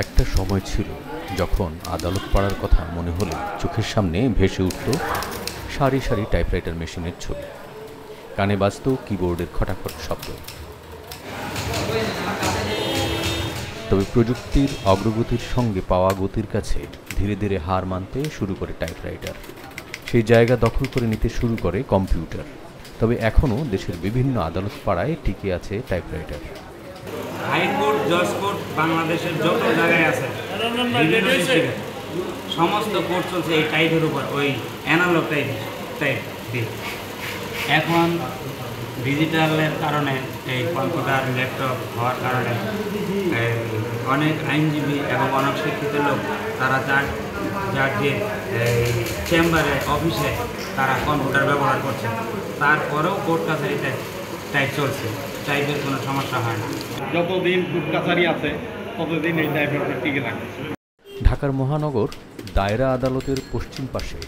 একটা সময় ছিল যখন আদালত পাড়ার কথা মনে হলে চোখের সামনে ভেসে উঠত সারি সারি টাইপরাইটার মেশিনের ছবি, কানে বাজত কিবোর্ডের খটাখট শব্দ। তবে প্রযুক্তির অগ্রগতির সঙ্গে পাওয়া গতির কাছে ধীরে ধীরে হার মানতে শুরু করে টাইপরাইটার। সেই জায়গা দখল করে নিতে শুরু করে কম্পিউটার। তবে এখনও দেশের বিভিন্ন আদালত পাড়ায় টিকে আছে টাইপরাইটার। হাইকোর্ট, জজ কোর্ট বাংলাদেশের যত জায়গায় আছে সমস্ত কোর্ট চলছে এই টাইপের উপর, ওই অ্যানালগ টাইপ দিয়ে। এখন ডিজিটালের কারণে, এই কম্পিউটার ল্যাপটপ হওয়ার কারণে অনেক আইনজীবী এবং অনেক শিক্ষিত লোক তারা যার যে চেম্বারে, অফিসে তারা কম্পিউটার ব্যবহার করছে, তারপরেও কোর্ট কাছারিতে টাইপ চলছে, টাইপের কোনো সমস্যা হয় না। যতদিন কোর্ট কাছারি আছে ততদিন এই টাইপের টিকে থাকে। ঢাকার মহানগর দায়রা আদালতের পশ্চিম পাশে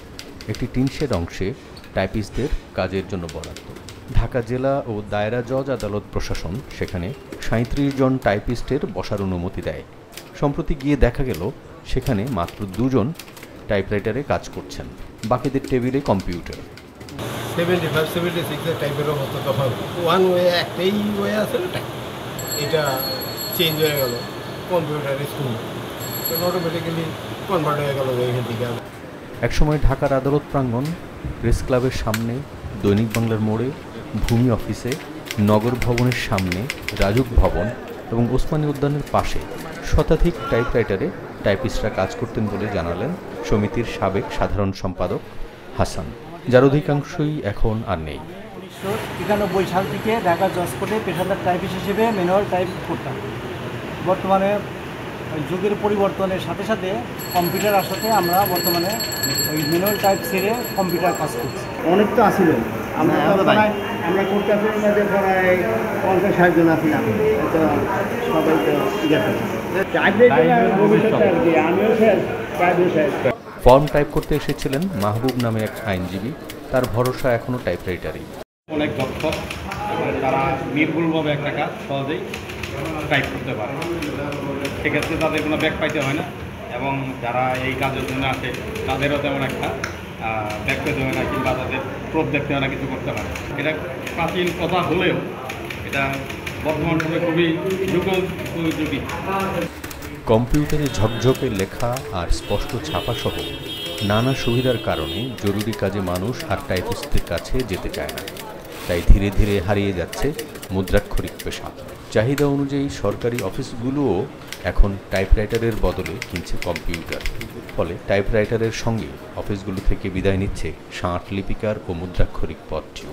একটি টিনশেড অংশে টাইপিস্টদের কাজের জন্য বরাদ্দ। ঢাকা জেলা ও দায়রা জজ আদালত প্রশাসন সেখানে ৩৭ জন টাইপিস্টের বসার অনুমতি দেয়। সম্প্রতি গিয়ে দেখা গেল সেখানে মাত্র 2 জন টাইপরাইটারে কাজ করছেন, বাকিদের টেবিলে কম্পিউটার। 75-76 টাইপেরও হতো তখন ওয়ান ওয়ে, একটাই ওয়ে আছে, এটা চেঞ্জ হয়ে গেল কম্পিউটার স্কুল, অটোমেটিক্যালি কনভার্ট হয়ে গেল ওইখান থেকে। একসময় ঢাকার আদালত প্রাঙ্গণ, প্রেস ক্লাবের সামনে, দৈনিক বাংলার মোড়ে, ভূমি অফিসে, নগর ভবনের সামনে, রাজুক ভবন এবং ওসমানী উদ্যানের পাশে শতাধিক টাইপরাইটারে টাইপিস্টরা কাজ করতেন বলে জানালেন সমিতির সাবেক সাধারণ সম্পাদক হাসান, যার অধিকাংশই এখন আর নেই। 1991 সাল থেকে ঢাকা জজ কোর্টে পেশাদার টাইপিস্ট হিসেবে ম্যানুয়াল টাইপ করতাম। বর্তমানে যুগের পরিবর্তনের সাথে সাথে কম্পিউটার আসাতে আমরা বর্তমানে ওই ম্যানুয়াল টাইপ ছেড়ে কম্পিউটার কাজ করছি। অনেক তো আসিল, আমরা করতে আপনাদের প্রায় 50-60 জন আসিলাম, সবাই তো ফর্ম টাইপ করতে এসেছিলেন মাহবুব নামে এক আইনজীবী, তার ভরসা এখনও টাইপরাইটারই। অনেক দক্ষ এবং তারা নির্ভুলভাবে একটা কাজ সহজেই টাইপ করতে পারে, সেক্ষেত্রে তাদের কোনো ব্যাক পাইতে হয় না, এবং যারা এই কাজের জন্য আসে তাদেরও তেমন একটা ব্যাক পেতে হয় না, কিংবা তাদের প্রোপ দেখতে হয় না, কিছু করতে পারে। এটা প্রাচীন কথা হলেও এটা বর্তমান সময়ে খুবই যুগোপযোগী। কম্পিউটারে ঝকঝকে লেখা আর স্পষ্ট ছাপা সহ নানা সুবিধার কারণে জরুরি কাজে মানুষ আর টাইপিস্টদের কাছে যেতে চায় না, তাই ধীরে ধীরে হারিয়ে যাচ্ছে মুদ্রাক্ষরিক পেশা। চাহিদা অনুযায়ী সরকারি অফিসগুলোও এখন টাইপরাইটারের বদলে কিনছে কম্পিউটার, ফলে টাইপরাইটারের সঙ্গে অফিসগুলো থেকে বিদায় নিচ্ছে ষাঁট লিপিকার ও মুদ্রাক্ষরিক পদটিও।